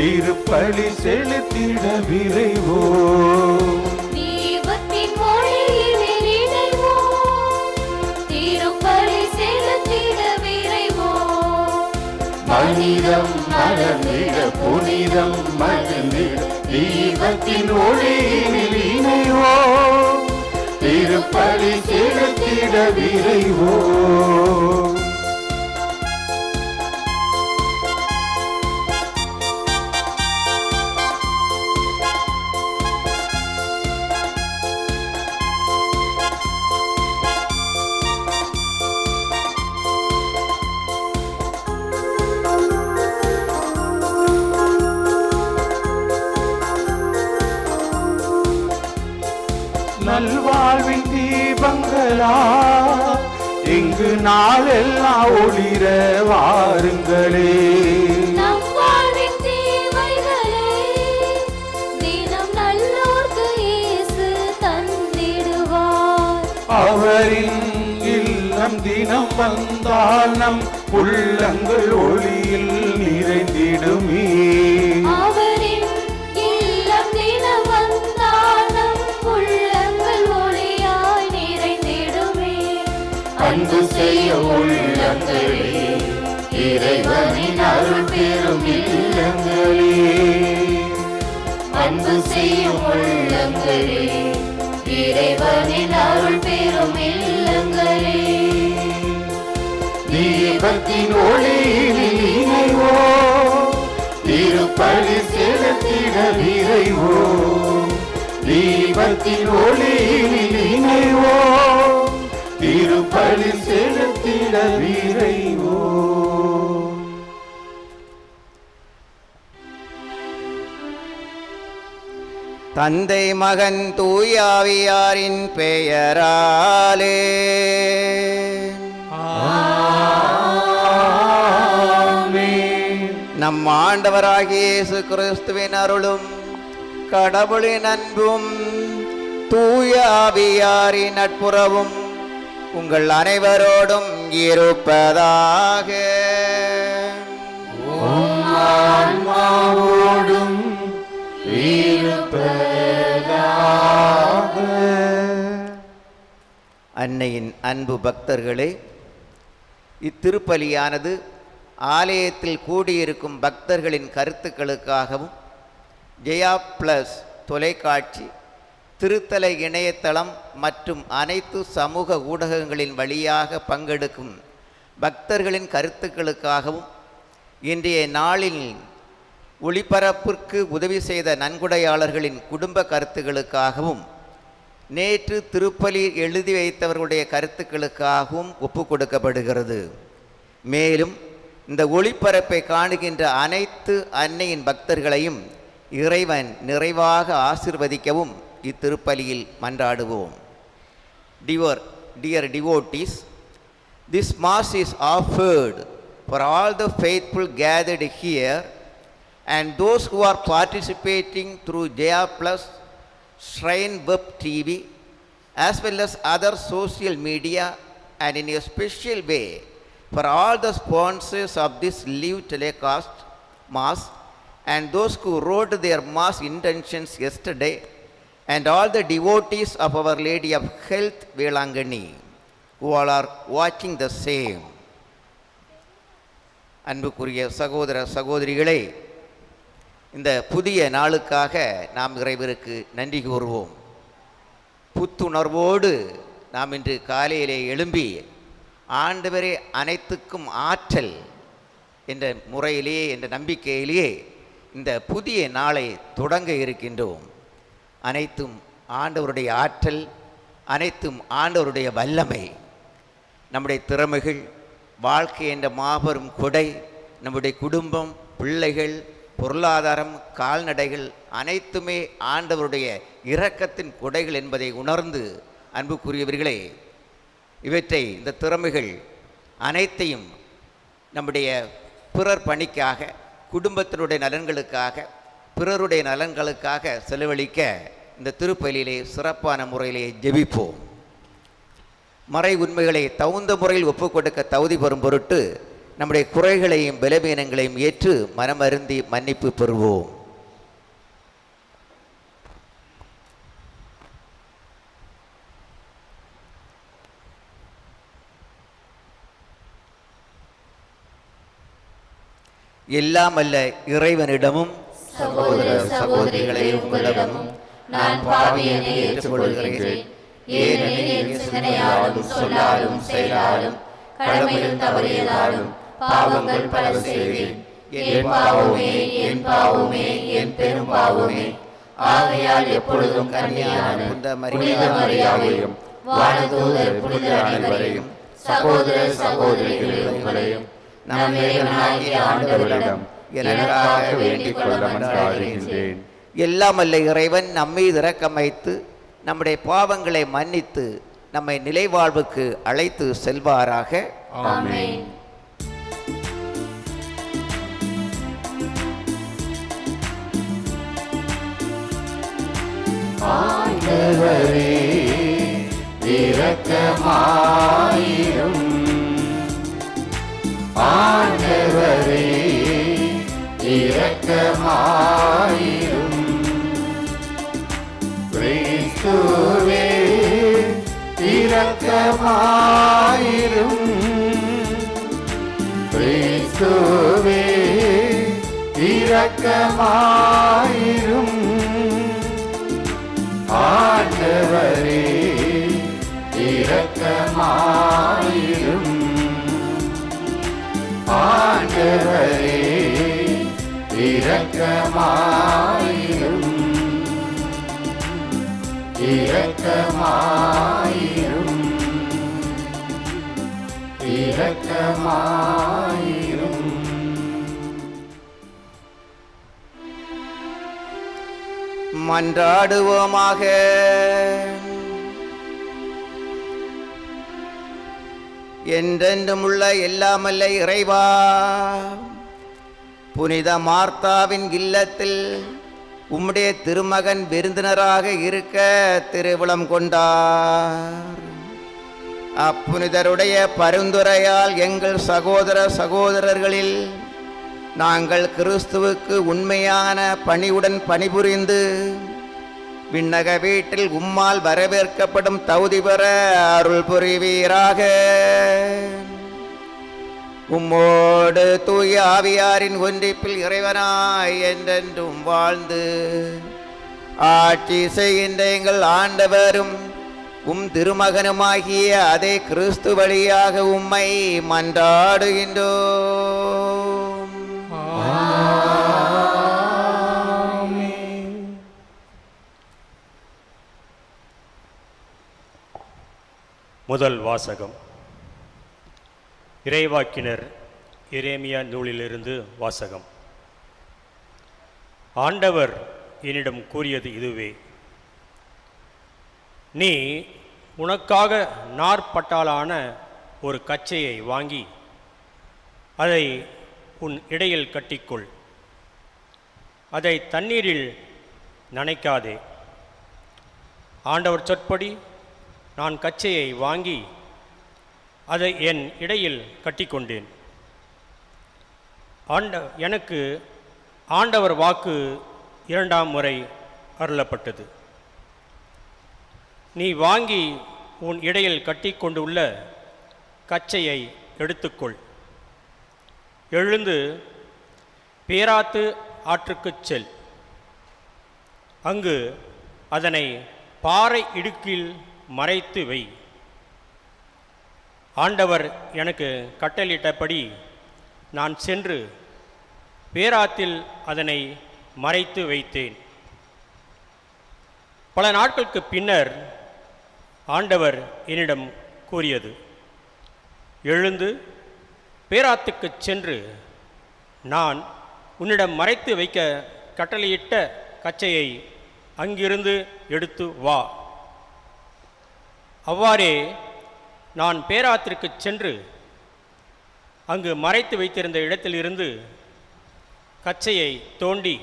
திருப்பலி செலுத்திட விரைவோ. தீபத்தின் ஒளியினில் இணைவோம், திருப்பலி செலுத்திட விரைவோம். மனிதம் மலர்ந்திட புனிதம் மகிழ்ந்திட தீபத்தின் ஒளியினில் இணைவோம், திருப்பலி செலுத்திட விரைவோ. நல்வாழ்வின் தீபங்களா இங்கு நாளெல்லாம் ஒளிர வாருங்களே. நம் வாழ்வின் தீமைகளே தினம் நல்லோர்க்கு இயேசு தந்திடுவார். அவரின் இல்லம் தினம் வந்தால் நம் உள்ளங்கள் ஒளியில் நிறைந்திடுமே. அவரின் இல்லம் தினம் வந்தால் நம் உள்ளங்கள் ஒளியாய் நிறைந்திடுமே. அன்பு செய்ய உள்ளங்களே, இறைவனின் அருள் பெறும் இல்லங்களே. அன்பு செய்யும் உள்ளங்களே, இறைவனின் அருள் பெறும் இல்லங்களே. தீபத்தின் ஒளியினில் இணைவோம், திருப்பலி செலுத்திட விரைவோம். தீபத்தின் ஒளியினில் இணைவோம், திருப்பலி செலுத்திட விரைவோம். தந்தை மகன் தூயாவியாரின் பெயராலே நம் ஆண்டவராகிய இயேசு கிறிஸ்துவின் அருளும் கடவுளின் அன்பும் தூயாவியாரின் நட்புறவும் உங்கள் அனைவரோடும் இருப்பதாக. ஆன்மாவோடும் அன்னையின் அன்பு பக்தர்களே, இத்திருப்பலியானது ஆலயத்தில் கூடியிருக்கும் பக்தர்களின் கருத்துக்களுக்காகவும் ஜெயா பிளஸ் தொலைக்காட்சி, திருத்தல இணையதளம் மற்றும் அனைத்து சமூக ஊடகங்களின் வழியாக பங்கெடுக்கும் பக்தர்களின் கருத்துக்களுக்காகவும் இன்றைய நாளில் ஒளிபரப்பிற்கு உதவி செய்த நன்கொடையாளர்களின் குடும்ப கருத்துக்களுக்காகவும் நேற்று திருப்பலி எழுதி வைத்தவர்களுடைய கருத்துக்களுக்காகவும் ஒப்பு கொடுக்கப்படுகிறது. மேலும் இந்த ஒளிபரப்பை காணுகின்ற அனைத்து அன்னையின் பக்தர்களையும் இறைவன் நிறைவாக ஆசிர்வதிக்கவும் இத்திருப்பலியில் மன்றாடுவோம். Dear devotees, this mass is offered for all the faithful gathered here and those who are participating through Jaya Plus, Shrine Web TV, as well as other social media, and in a special way for all the sponsors of this live telecast mass and those who wrote their mass intentions yesterday, and all the devotees of Our Lady of Health Velangani who all are watching the same. அன்புக்குரிய சகோதர சகோதரிகளே, இந்த புதிய நாளுக்காக நாம் இறைவருக்கு நன்றி கூறுவோம். புத்துணர்வோடு நாம் இன்று காலையிலே எழும்பி ஆண்டவரே அனைத்துக்கும் ஆற்றல் என்ற முறையிலேயே, என்ற நம்பிக்கையிலேயே இந்த புதிய நாளை தொடங்க இருக்கின்றோம். அனைத்தும் ஆண்டவருடைய ஆற்றல், அனைத்தும் ஆண்டவருடைய வல்லமை. நம்முடைய திறமைகள், வாழ்க்கை என்ற மாபெரும் கொடை, நம்முடைய குடும்பம், பிள்ளைகள், பொருளாதாரம், கால்நடைகள் அனைத்துமே ஆண்டவருடைய இரக்கத்தின் கொடைகள் என்பதை உணர்ந்து அன்புக்குரியவர்களே, இவற்றை, இந்த திறமைகள் அனைத்தையும் நம்முடைய பிறர் பணிக்காக, குடும்பத்தினுடைய நலன்களுக்காக, பிறருடைய நலன்களுக்காக செலவழிக்க இந்த திருப்பலியிலே சிறப்பான முறையிலே ஜெபிப்போம். மறை உண்மைகளை தகுந்த முறையில் ஒப்புக் கொடுக்க தகுதி பெறும் பொருட்டு நம்முடைய குறைகளையும் பலவீனங்களையும் ஏற்று மனமருந்தி மன்னிப்பு பெறுவோம். எல்லாம் அல்ல இறைவனிடமும் சகோதர சகோதரிகளே, உங்களிடமும் நான் பாவியனை ஏற்றுக்கொள்கிறேன். ஏனெனில் என் சிந்தனையாலும் சொல்லாலும் செயலாலும் கடமையில் தவறியதாலும் பாவங்கள் பல செய்தேன். என் பாவமே, என் பாவமே, என் பெரும் பாவமே. ஆகையால் எப்பொழுதும் கன்னியான புனித மரியாதையும் வானதூதர் புனிதர் அனைவரையும் சகோதர சகோதரிகளே உங்களையும் நம் இறைவனாகிய ஆண்டவரிடம் எனக்காக வேண்டிக் கொள்ள மன்றாடுகின்றேன். எல்லாம் அல்ல இறைவன் நம்மீது இரக்கம் வைத்து நம்முடைய பாவங்களை மன்னித்து நம்மை நிலைவாழ்வுக்கு அழைத்து செல்வாராக. ஆமென். ஆண்டவரே இரக்கமாயிரும். ஆண்டவரே இரக்கமாயிரும். கிறிஸ்துவே இரக்கமாயிரும். கிறிஸ்துவே இரக்கமாயிரும். ஆண்டவரே இரக்கமாயிரும். ஆண்டவரே இரக்கமாயிரும். இரக்கமாயிரும். இரக்கமாயிரும். மன்றாடுவோமாக. என்றென்றும் உள்ள எல்லாமல்ல இறைவா, புனித மார்த்தாவின் இல்லத்தில் உம்முடைய திருமகன் விருந்தினராக இருக்க திருவுளம் கொண்டார். அப்புனிதருடைய பரிந்துரையால் எங்கள் சகோதர சகோதரர்களில் நாங்கள் கிறிஸ்துவுக்கு உண்மையான பணிவுடன் பணிபுரிந்து விண்ணக வீட்டில் உம்மால் வரவேற்கப்படும் தகுதி பெற அருள் புரிவீராக. உம்மோடு தூய ஆவியாரின் ஒன்றிப்பில் இறைவனாய் என்றென்றும் வாழ்ந்து ஆட்சி செய்கின்ற எங்கள் ஆண்டவரும் உம் திருமகனுமாகிய அதே கிறிஸ்து வழியாக உம்மை மன்றாடுகின்றோம். முதல் வாசகம். இறைவாக்கினர் எரேமியா நூலிலிருந்து வாசகம். ஆண்டவர் என்னிடம் கூறியது இதுவே: நீ உனக்காக நாற்பட்டாலான ஒரு கச்சையை வாங்கி அதை உன் இடையில் கட்டிக்கொள். அதை தண்ணீரில் நனைக்காதே. ஆண்டவர் சொற்படி நான் கச்சையை வாங்கி அதை என் இடையில் கட்டிக்கொண்டேன். எனக்கு ஆண்டவர் வாக்கு இரண்டாம் முறை அருளப்பட்டது. நீ வாங்கி உன் இடையில் கட்டிக்கொண்டுள்ள கச்சையை எடுத்துக்கொள். எழுந்து பேராத்து ஆற்றுக்குச் செல். அங்கு அதனை பாறை இடுக்கில் மறைத்து வை. ஆண்டவர் எனக்கு கட்டளையிட்டபடி நான் சென்று பேராத்தில் அதனை மறைத்து வைத்தேன். பல நாட்களுக்கு பின்னர் ஆண்டவர் என்னிடம் கூறியது: எழுந்து பேராத்துக்குச் சென்று நான் உன்னிடம் மறைத்து வைக்க கட்டளையிட்ட கச்சையை அங்கிருந்து எடுத்து வா. அவ்வாறே நான் பேராத்திற்குச் சென்று அங்கு மறைத்து வைத்திருந்த இடத்திலிருந்து கச்சையை தோண்டி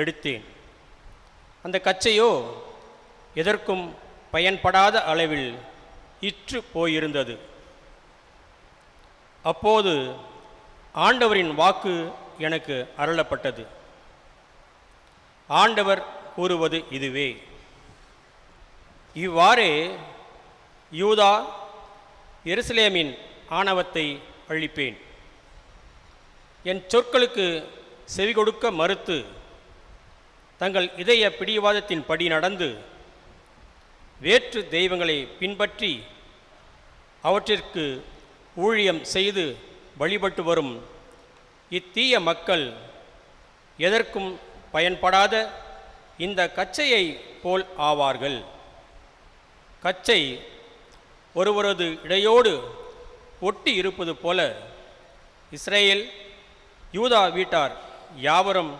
எடுத்தேன். அந்த கச்சையோ எதற்கும் பயன்படாத அளவில் இற்று போயிருந்தது. அப்போது ஆண்டவரின் வாக்கு எனக்கு அருளப்பட்டது. ஆண்டவர் கூறுவது இதுவே: இவ்வாறே யூதா எருசலேமின் ஆணவத்தை அழிப்பேன். என் சொற்களுக்கு செவிகொடுக்க மறுத்து தங்கள் இதய பிடிவாதத்தின் படி நடந்து வேற்று தெய்வங்களை பின்பற்றி அவற்றிற்கு ஊழியம் செய்து வழிபட்டு வரும் இத்தீய மக்கள் எதற்கும் பயன்படாத இந்த கச்சையை போல் ஆவார்கள். கச்சை ஒருவரது இடையோடு ஒட்டி இருப்பது போல இஸ்ரேல் யூதா வீட்டார் யாவரும்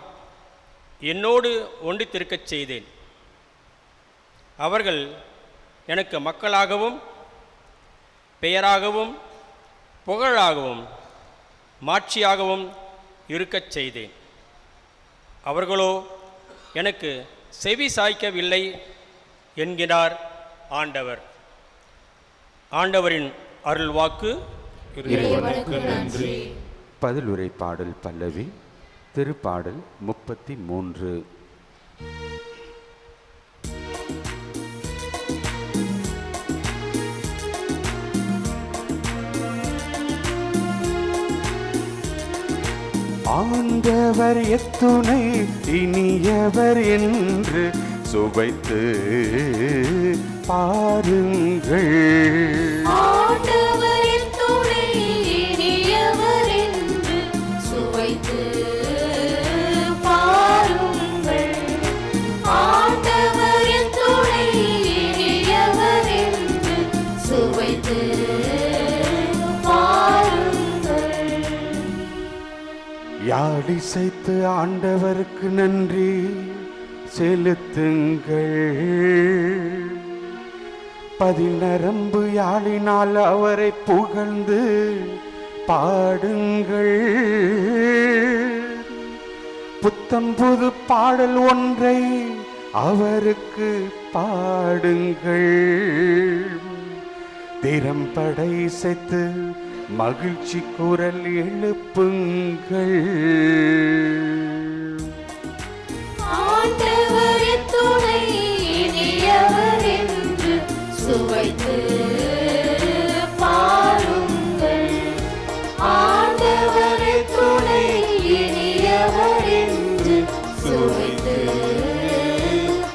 என்னோடு ஒன்றித்திருக்கச் செய்தேன். அவர்கள் எனக்கு மக்களாகவும் பெயராகவும் புகழாகவும் மாட்சியாகவும் இருக்கச் செய்தேன். அவர்களோ எனக்கு செவி சாய்க்கவில்லை என்கிறார் ஆண்டவர். ஆண்டவரின் அருள்வாக்கு. இறைவனுக்கு நன்றி. பதிலுரை பாடல் பல்லவி. திருப்பாடல் 33. ஆண்டவர் எத்துணை இனியவர் என்று சுவைத்து பாருங்கள். ஆண்டவர் எத்துணை இனியவர் என்று சுவைத்து பாருங்கள். ஆண்டவர் எத்துணை இனியவர் என்று சுவைத்து பாருங்கள். யாழிசைத்து ஆண்டவருக்கு நன்றி செலுத்துங்கள். பதிநரம்பு யாழினால் அவரை புகழ்ந்து பாடுங்கள். புத்தம் புது பாடல் ஒன்றை அவருக்கு பாடுங்கள். திறம்படை இசைத்து மகிழ்ச்சி குரல் எழுப்புங்கள். ஆண்டவர் எத்துணை இனியவர் என்று சுவைத்து பாருங்கள். ஆண்டவர் எத்துணை இனியவர் என்று சுவைத்து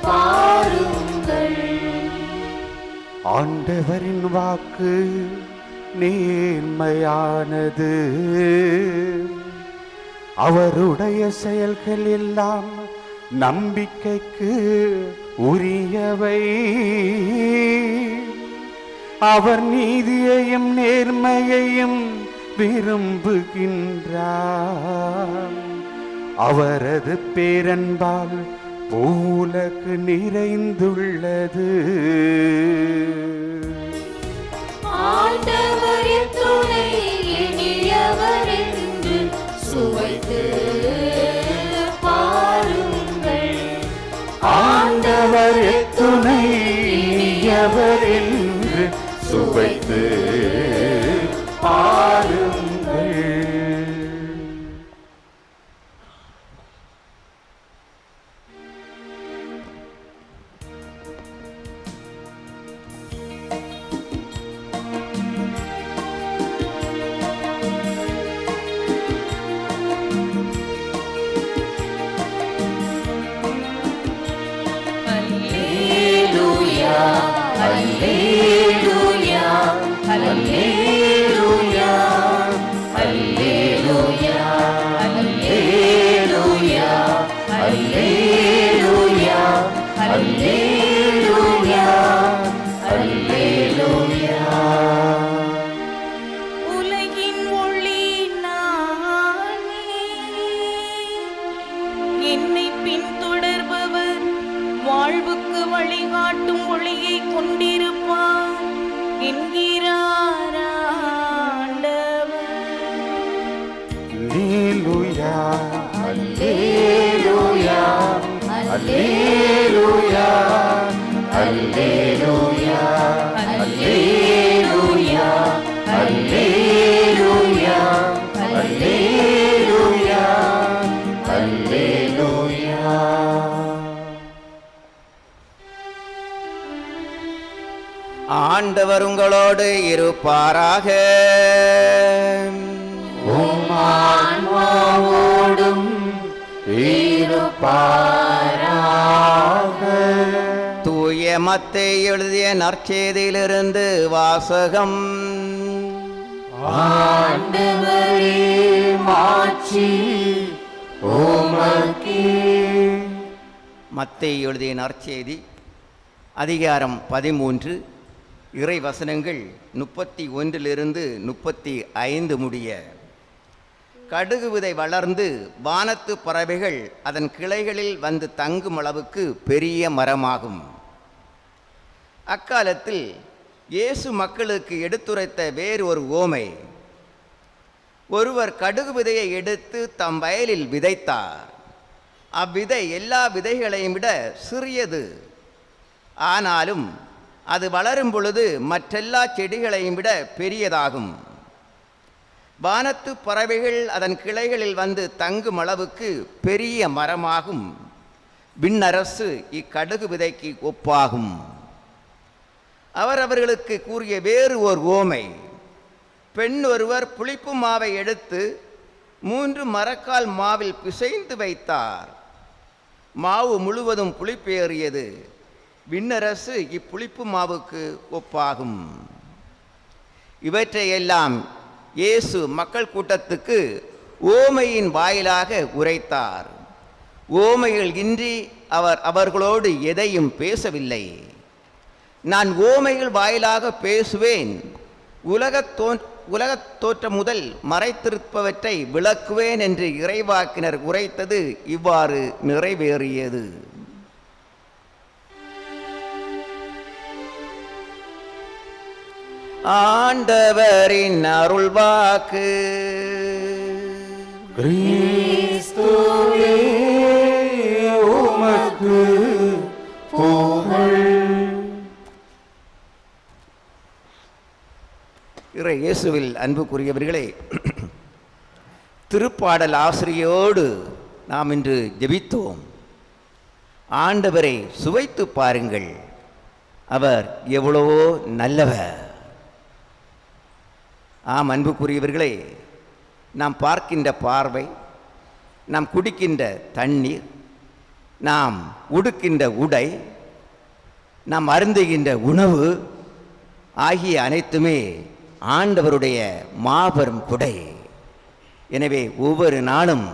பாருங்கள். ஆண்டவரின் வாக்கு நேர்மையானது. அவருடைய செயல்கள் எல்லாம் நம்பிக்கைக்கு உரியவை. அவர் நீதியையும் நேர்மையையும் விரும்புகின்றார். அவரது பேரன்பால் பூவுலகு நிறைந்துள்ளது. ஆண்டவர் எத்துணை இனியவர் என்று சுவைத்து பாருங்கள். ஆண்டவர் எத்துணை இனியவர் என்று சுவைத்து பாருங்கள். அல்லேலூயா, அல்லேலூயா, அல்லேலூயா, அல்லேலூயா, அல்லேலூயா, அல்லேலூயா, அல்லேலூயா. உலகின் ஒளி நானே, என்னை பின்தொடர்பவர் வாழ்வுக்கு வழிகாட்டும் ஒளியை கொண்டிருப்பார் என்கிறார் ஆண்டவர். அல்லேலூயா, அல்லேலூயா, அல்லேலூயா, அல்லேலூயா, அல்லேலூயா, அல்லேலூயா, அல்லேலூயா. ஆண்டவர் உங்களோடு இருப்பாராக. உம் ஆன்மாவோடும் இருப்பாராக. தூய மத்தேயு எழுதிய நற்செய்தியிலிருந்து வாசகம். ஆண்டவரே மாட்சி உமக்கே. மத்தேயு எழுதிய நற்செய்தி அதிகாரம் 13, இறை வசனங்கள் 31 35 முடிய. கடுகு விதை வளர்ந்து வானத்து பறவைகள் அதன் கிளைகளில் வந்து தங்கும் அளவுக்கு பெரிய மரமாகும். அக்காலத்தில் இயேசு மக்களுக்கு எடுத்துரைத்த வேறு ஒரு உவமை. ஒருவர் கடுகு விதையை எடுத்து தம் வயலில் விதைத்தார். அவ்விதை எல்லா விதைகளையும் விட சிறியது. ஆனாலும் அது வளரும் பொழுது மற்றெல்லா செடிகளையும் விட பெரியதாகும். வானத்து பறவைகள் அதன் கிளைகளில் வந்து தங்கும் அளவுக்கு பெரிய மரமாகும். விண்ணரசு இக்கடுகு விதைக்கு ஒப்பாகும். அவர் அவர்களுக்கு கூறிய வேறு ஓர் உவமை. பெண் ஒருவர் புளிப்பு மாவை எடுத்து 3 மரக்கால் மாவில் பிசைந்து வைத்தார். மாவு முழுவதும் புளிப்பேறியது. விண்ணரசு இப்புளிப்பு மாவுக்கு ஒப்பாகும். இவற்றையெல்லாம் இயேசு மக்கள் கூட்டத்துக்கு ஓமையின் வாயிலாக உரைத்தார். ஓமைகள் இன்றி அவர் அவர்களோடு எதையும் பேசவில்லை. நான் ஓமைகள் வாயிலாக பேசுவேன். உலகத் தோற்றம் முதல் மறைத்திருப்பவற்றை விளக்குவேன் என்று இறைவாக்கினர் உரைத்தது இவ்வாறு நிறைவேறியது. ஆண்டவரின் அருள்வாக்கு. கிறிஸ்துவே உமக்கு புகழ். இறை இயேசுவில் அன்புக்குரியவர்களே, திருப்பாடல் ஆசிரியோடு நாம் இன்று ஜெபித்தோம். ஆண்டவரை சுவைத்து பாருங்கள், அவர் எவ்வளவோ நல்லவர். ஆம் அன்புக்குரியவர்களே, நாம் பார்க்கின்ற பார்வை, நாம் குடிக்கின்ற தண்ணீர், நாம் உடுக்கின்ற உடை, நாம் அருந்துகின்ற உணவு ஆகிய அனைத்துமே ஆண்டவருடைய மாபெரும் கொடை. எனவே ஒவ்வொரு நாளும்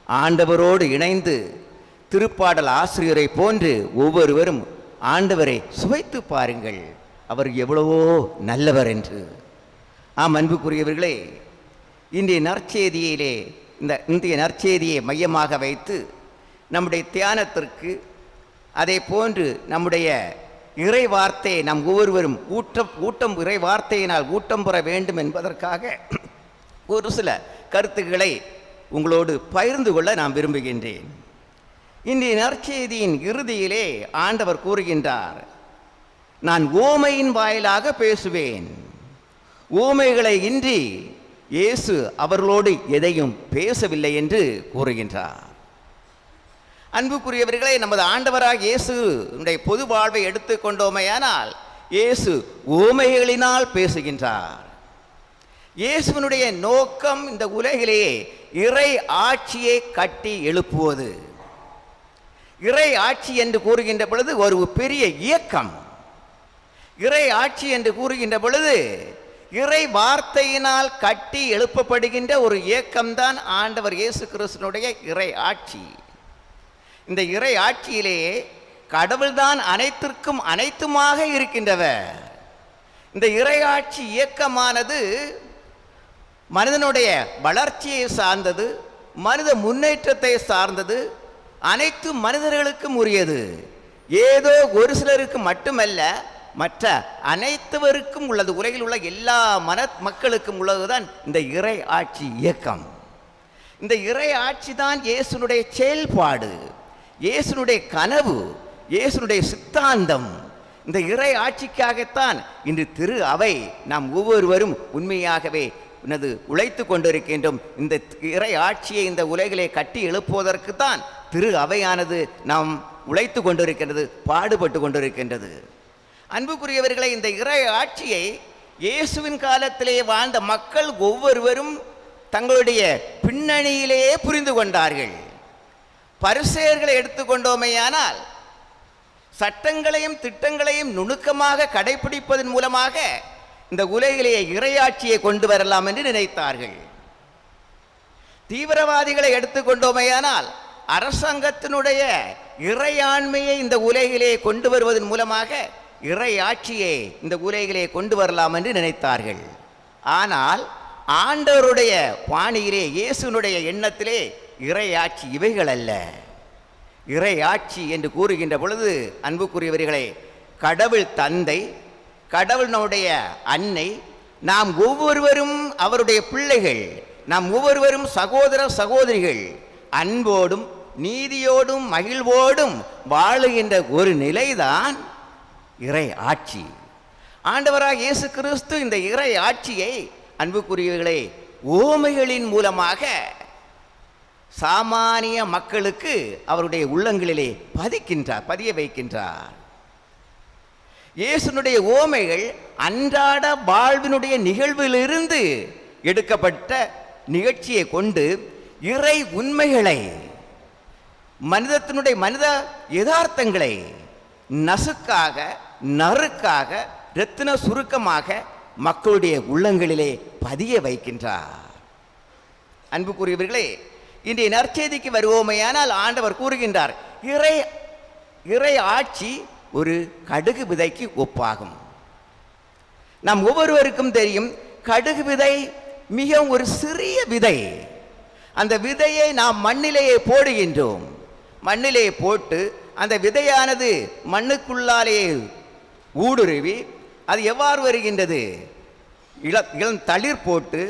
ஆண்டவரோடு இணைந்து திருப்பாடல் ஆசிரியரை போன்று ஒவ்வொருவரும் ஆண்டவரை சுவைத்து பாருங்கள், அவர் எவ்வளவோ நல்லவர் என்று. ஆம் அன்புக்குரியவர்களே, இன்றைய நற்செய்தியை மையமாக வைத்து நம்முடைய தியானத்திற்கு, அதே போன்று நம்முடைய இறை வார்த்தையை நாம் ஒவ்வொருவரும் இறை வார்த்தையினால் ஊட்டம் பெற வேண்டும் என்பதற்காக ஒரு சில கருத்துக்களை உங்களோடு பகிர்ந்து கொள்ள நான் விரும்புகின்றேன். இன்றைய நற்செய்தியின் இறுதியிலே ஆண்டவர் கூறுகின்றார், நான் ஓமையின் வாயிலாக பேசுவேன். ஓமைகளை இன்றி இயேசு அவர்களோடு எதையும் பேசவில்லை என்று கூறுகின்றார். அன்புக்குரியவர்களே, நமது ஆண்டவராக இயேசுடைய பொது வாழ்வை எடுத்துக்கொண்டோமையானால் இயேசு ஓமைகளினால் பேசுகின்றார். இயேசுவினுடைய நோக்கம் இந்த உலகிலேயே இறை ஆட்சியை கட்டி எழுப்புவது. இறை ஆட்சி என்று கூறுகின்ற பொழுது ஒரு பெரிய இயக்கம். இறை ஆட்சி என்று கூறுகின்ற பொழுது இறை வார்த்தையினால் கட்டி எழுப்பப்படுகின்ற ஒரு இயக்கம்தான் ஆண்டவர் இயேசு கிறிஸ்துவினுடைய இறை ஆட்சி. இந்த இறை ஆட்சியிலேயே கடவுள்தான் அனைத்திற்கும் அனைத்துமாக இருக்கின்றவர். இந்த இறை ஆட்சி இயக்கமானது மனிதனுடைய வளர்ச்சியை சார்ந்தது, மனித முன்னேற்றத்தை சார்ந்தது, அனைத்து மனிதர்களுக்கும் உரியது. ஏதோ ஒரு சிலருக்கு மட்டுமல்ல, மற்ற அனைத்துவருக்கும் உள்ளது. உலகில் உள்ள எல்லா மக்களுக்கும் உள்ளதுதான் இந்த இறை ஆட்சி இயக்கம். இந்த இறை ஆட்சி தான் இயேசுனுடைய செயல்பாடு, இயேசுனுடைய கனவு, இயேசுனுடைய சித்தாந்தம். இந்த இறை ஆட்சிக்காகத்தான் இன்று திரு அவை நாம் ஒவ்வொருவரும் உண்மையாகவே உழைத்து கொண்டிருக்கின்றோம். இந்த இறை ஆட்சியை இந்த உலகிலே கட்டி எழுப்புவதற்கு தான் திரு அவையானது நாம் உழைத்து கொண்டிருக்கின்றது, பாடுபட்டு கொண்டிருக்கின்றது. அன்புக்குரியவர்களை, இந்த இறை ஆட்சியை இயேசுவின் காலத்திலே வாழ்ந்த மக்கள் ஒவ்வொருவரும் தங்களுடைய பின்னணியிலேயே புரிந்து கொண்டார்கள். பரிசேயர்களை எடுத்துக்கொண்டோமேயானால் சட்டங்களையும் திட்டங்களையும் நுணுக்கமாக கடைபிடிப்பதன் மூலமாக இந்த உலகிலேயே இறையாட்சியை கொண்டு வரலாம் என்று நினைத்தார்கள். தீவிரவாதிகளை எடுத்துக்கொண்டோமேயானால் அரசாங்கத்தினுடைய இறையாண்மையை இந்த உலகிலே கொண்டு வருவதன் மூலமாக இறையாட்சியை இந்த உலகிலே கொண்டு வரலாம் என்று நினைத்தார்கள். ஆனால் ஆண்டவருடைய பாணியிலே, இயேசுனுடைய எண்ணத்திலே இறையாட்சி இவைகள் அல்ல. இறையாட்சி என்று கூறுகின்ற பொழுது அன்புக்குரியவர்களே, கடவுள் தந்தை, கடவுள் நம்முடைய அன்னை, நாம் ஒவ்வொருவரும் அவருடைய பிள்ளைகள், நாம் ஒவ்வொருவரும் சகோதர சகோதரிகள், அன்போடும் நீதியோடும் மகிழ்வோடும் வாழுகின்ற ஒரு நிலைதான் இறை ஆட்சி. ஆண்டவராக இயேசு கிறிஸ்து இந்த இறை ஆட்சியை அன்புக்குரியவர்களே ஓமைகளின் மூலமாக சாமானிய மக்களுக்கு அவருடைய உள்ளங்களிலே பதிய வைக்கின்றார். இயேசுனுடைய ஓமைகள் அன்றாட வாழ்வினுடைய நிகழ்விலிருந்து எடுக்கப்பட்ட நிகழ்ச்சியை கொண்டு இறை உண்மைகளை, மனித யதார்த்தங்களை நசுக்காக, நறுக்காக, இரத்தின சுருக்கமாக மக்களுடைய உள்ளங்களிலே பதிய வைக்கின்றார். அன்புக்குரியவர்களே, இன்றைய நற்செய்திக்கு வருவோமையானால் ஆண்டவர் கூறுகின்றார், இறை ஆட்சி ஒரு கடுகு விதைக்கு ஒப்பாகும். நாம் ஒவ்வொருவருக்கும் தெரியும், கடுகு விதை மிக ஒரு சிறிய விதை. அந்த விதையை நாம் மண்ணிலேயே போடுகின்றோம். மண்ணிலே போட்டு அந்த விதையானது மண்ணுக்குள்ளாலே ஊடுருவி அது எவ்வாறு வருகின்றது? இளம் தளிர் போட்டு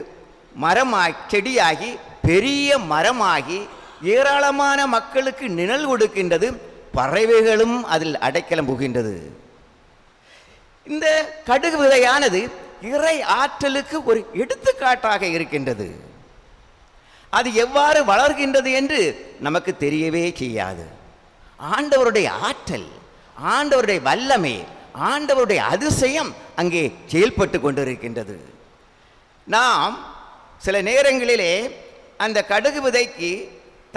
மரமாகி, செடியாகி, பெரிய மரமாகி ஏராளமான மக்களுக்கு நிழல் கொடுக்கின்றது. பறவைகளும் அதில் அடைக்கலம் புகின்றது. இந்த கடுகு விதையானது இறை ஆற்றலுக்கு ஒரு எடுத்துக்காட்டாக இருக்கின்றது. அது எவ்வாறு வளர்கின்றது என்று நமக்கு தெரியவே செய்யாது. ஆண்டவருடைய ஆற்றல், ஆண்டவருடைய வல்லமை, ஆண்டவருடைய அதிசயம் அங்கே செயல்பட்டு கொண்டிருக்கின்றது. நாம் சில நேரங்களிலே அந்த கடுகு விதைக்கு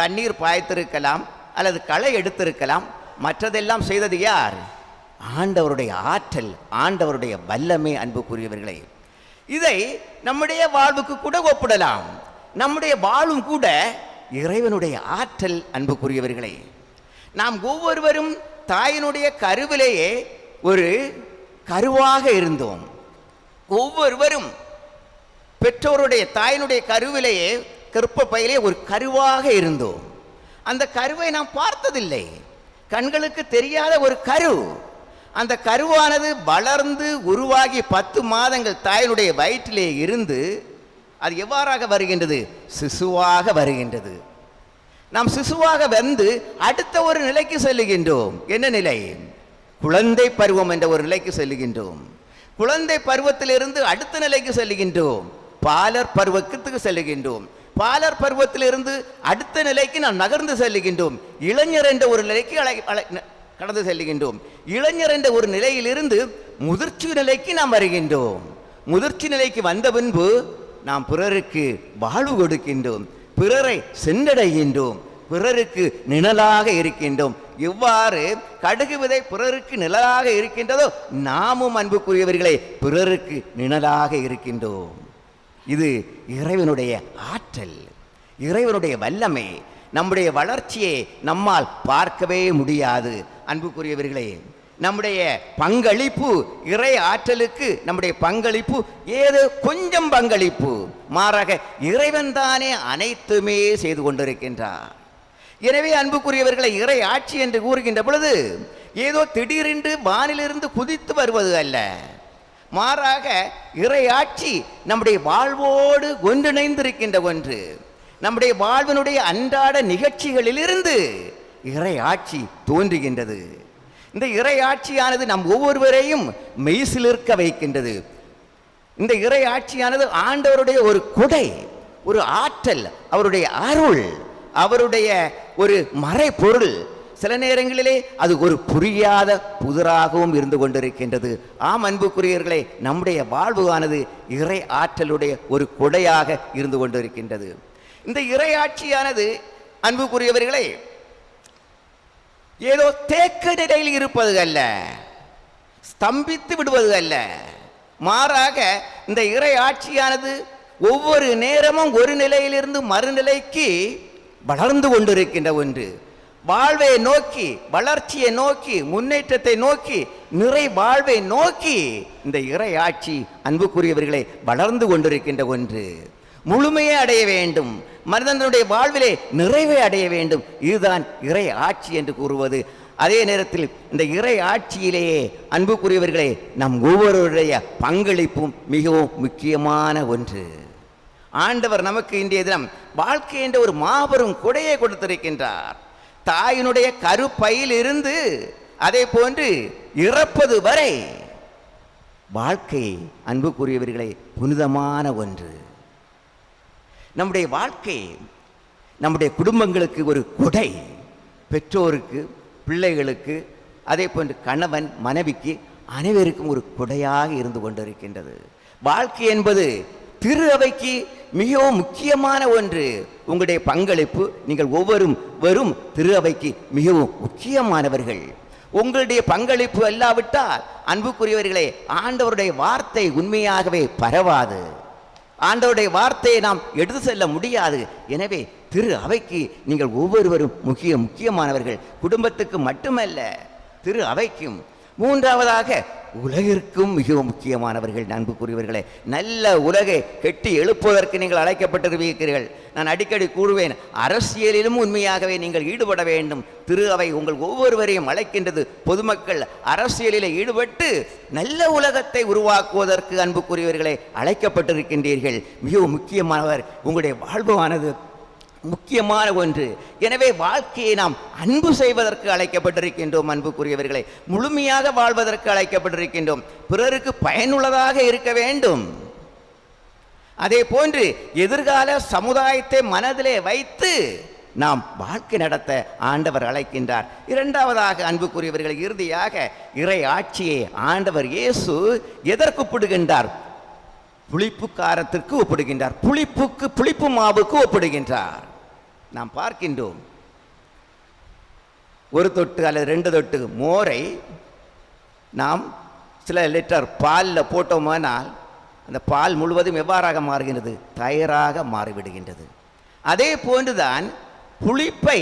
தண்ணீர் பாய்த்திருக்கலாம், அல்லது களை எடுத்திருக்கலாம். மற்றதெல்லாம் செய்தது யார்? ஆண்டவருடைய ஆற்றல், ஆண்டவருடைய வல்லமை. அன்புக்குரியவர்களே, இதை நம்முடைய வாழ்வுக்கு கூட ஒப்பிடலாம். நம்முடைய வாழ்வும் கூட இறைவனுடைய ஆற்றல். அன்புக்குரியவர்களே, நாம் ஒவ்வொருவரும் தாயினுடைய கருவிலேயே ஒரு கருவாக இருந்தோம். ஒவ்வொருவரும் பெற்றோருடைய தாயினுடைய கருவிலேயே, கர்ப்பப்பையிலே ஒரு கருவாக இருந்தோம். அந்த கருவை நாம் பார்த்ததில்லை, கண்களுக்கு தெரியாத ஒரு கரு. அந்த கருவானது வளர்ந்து உருவாகி 10 மாதங்கள் தாயினுடைய வயிற்றிலே இருந்து அது எவ்வாறாக வருகின்றது? சிசுவாக வருகின்றது. நாம் சிசுவாக வந்து அடுத்த ஒரு நிலைக்கு செல்லுகின்றோம். என்ன நிலை? குழந்தை பருவம் என்ற ஒரு நிலைக்கு செல்லுகின்றோம். குழந்தை பருவத்திலிருந்து அடுத்த நிலைக்கு செல்லுகின்றோம். பாலர் பருவத்துக்கு செல்லுகின்றோம். பாலர் பருவத்திலிருந்து அடுத்த நிலைக்கு நாம் நகர்ந்து செல்லுகின்றோம். இளைஞர் என்ற ஒரு நிலைக்கு கடந்து செல்லுகின்றோம். இளைஞர் என்ற ஒரு நிலையிலிருந்து முதிர்ச்சி நிலைக்கு நாம் வருகின்றோம். முதிர்ச்சி நிலைக்கு வந்த பின்பு நாம் பிறருக்கு வாழ்வு கொடுக்கின்றோம், பிறரை சென்றடைகின்றோம், பிறருக்கு நிழலாக இருக்கின்றோம். இவ்வாறு கடுகு விதை பிறருக்கு நிழலாக இருக்கின்றதோ, நாமும் அன்புக்குரியவர்களை பிறருக்கு நிழலாக இருக்கின்றோம். இது இறைவனுடைய ஆற்றல், இறைவனுடைய வல்லமை. நம்முடைய வளர்ச்சியை நம்மால் பார்க்கவே முடியாது. அன்புக்குரியவர்களே, நம்முடைய பங்களிப்பு இறை ஆற்றலுக்கு, நம்முடைய பங்களிப்பு ஏதோ கொஞ்சம் பங்களிப்பு. மாறாக இறைவன் தானே அனைத்துமே செய்து கொண்டிருக்கின்றார். எனவே அன்புக்குரியவர்களை, இறை ஆட்சி என்று கூறுகின்ற பொழுது ஏதோ திடீரென்று வானிலிருந்து குதித்து வருவது அல்ல. மாறாக இறை ஆட்சி நம்முடைய வாழ்வோடு ஒன்றிணைந்திருக்கின்ற ஒன்று. நம்முடைய வாழ்வினுடைய அன்றாட நிகழ்ச்சிகளிலிருந்து இறை ஆட்சி தோன்றுகின்றது. இந்த இறை ஆட்சியானது நம் ஒவ்வொருவரையும் மெய்சிலிர்க்க வைக்கின்றது. இந்த இறை ஆட்சியானது ஆண்டவருடைய ஒரு கொடை, ஒரு ஆற்றல், அவருடைய அருள், அவருடைய ஒரு மறைபொருள். சில நேரங்களிலே அது ஒரு புரியாத புதிராகவும் இருந்து கொண்டிருக்கின்றது. ஆம் அன்புக்குரியவர்களே, நம்முடைய வாழ்வானது இறை ஆற்றலுடைய ஒரு கொடையாக இருந்து கொண்டிருக்கின்றது. இந்த இறை ஆட்சியானது அன்புக்குரியவர்களே ஏதோ தேக்க நிலையில் இருப்பது அல்ல, ஸ்தம்பித்து விடுவது அல்ல. மாறாக இந்த இறை ஆட்சியானது ஒவ்வொரு நேரமும் ஒரு நிலையிலிருந்து மறுநிலைக்கு வளர்ந்து கொண்டிருக்கின்ற ஒன்று. வாழ்வை நோக்கி, வளர்ச்சியை நோக்கி, முன்னேற்றத்தை நோக்கி, நிறை வாழ்வை நோக்கி இந்த இறை ஆட்சி அன்புக்குரியவர்களை வளர்ந்து கொண்டிருக்கின்ற ஒன்று. முழுமையை அடைய வேண்டும், மனிதனுடைய வாழ்விலே நிறைவை அடைய வேண்டும். இதுதான் இறை ஆட்சி என்று கூறுவது. அதே நேரத்தில் இந்த இறை ஆட்சியிலேயே அன்புக்குரியவர்களே நம் ஒவ்வொருவருடைய பங்களிப்பும் மிகவும் முக்கியமான ஒன்று. ஆண்டவர் நமக்கு இன்றைய தினம் வாழ்க்கை என்ற ஒரு மாபெரும் கொடையை கொடுத்திருக்கின்றார். தாயினுடைய கருப்பையில் இருந்து அதே போன்று இறப்பது வரை வாழ்க்கை அன்புக்குரியவர்களை புனிதமான ஒன்று. நம்முடைய வாழ்க்கை நம்முடைய குடும்பங்களுக்கு ஒரு கொடை. பெற்றோருக்கு, பிள்ளைகளுக்கு, அதே போன்று கணவன் மனைவிக்கு அனைவருக்கும் ஒரு கொடையாக இருந்து கொண்டிருக்கின்றது. வாழ்க்கை என்பது திரு அவைக்கு மிகவும் முக்கியமான ஒன்று. உங்களுடைய பங்களிப்பு, நீங்கள் ஒவ்வொருவரும் திரு அவைக்கு மிகவும் முக்கியமானவர்கள். உங்களுடைய பங்களிப்பு அல்லாவிட்டால் அன்புக்குரியவர்களே ஆண்டவருடைய வார்த்தை உண்மையாகவே பரவாது. ஆண்டவருடைய வார்த்தையை நாம் எடுத்து செல்ல முடியாது. எனவே திரு அவைக்கு நீங்கள் ஒவ்வொருவரும் முக்கியமானவர்கள். குடும்பத்துக்கு மட்டுமல்ல, திரு அவைக்கும். மூன்றாவதாக உலகிற்கும் மிகவும் முக்கியமானவர்கள். அன்புக்குரியவர்களே, நல்ல உலகை கெட்டி எழுப்புவதற்கு நீங்கள் அழைக்கப்பட்டிருக்கிறீர்கள். நான் அடிக்கடி கூறுவேன், அரசியலிலும் உண்மையாகவே நீங்கள் ஈடுபட வேண்டும். திரு அவை உங்கள் ஒவ்வொருவரையும் அழைக்கின்றது. பொதுமக்கள் அரசியலில் ஈடுபட்டு நல்ல உலகத்தை உருவாக்குவதற்கு அன்புக்குரியவர்களை அழைக்கப்பட்டிருக்கின்றீர்கள். மிகவும் முக்கியமானவர். உங்களுடைய வாழ்வானது முக்கியமான ஒன்று. எனவே வாழ்க்கையை நாம் அன்பு செய்வதற்கு அழைக்கப்பட்டிருக்கின்றோம். அன்புக்குரியவர்களை முழுமையாக வாழ்வதற்கு அழைக்கப்பட்டிருக்கின்றோம். பிறருக்கு பயனுள்ளதாக இருக்க வேண்டும். அதே போன்று எதிர்கால சமுதாயத்தை மனதிலே வைத்து நாம் வாழ்க்கை நடத்த ஆண்டவர் அழைக்கின்றார். இரண்டாவதாக அன்புக்குரியவர்கள், இறுதியாக இறை ஆட்சியை ஆண்டவர் இயேசு எதற்கு ஒப்பிடுகின்றார்? புளிப்பு காரத்திற்கு ஒப்பிடுகின்றார். புளிப்பு மாவுக்கு ஒப்பிடுகின்றார். நாம் பார்க்கின்றோம், ஒரு தொட்டு அல்லது 2 தொட்டு மோரை நாம் சில லிட்டர் பாலில் போட்டோமானால் அந்த பால் முழுவதும் எவ்வாறாக மாறுகின்றது? தயிராக மாறிவிடுகின்றது. அதே போன்றுதான் புளிப்பை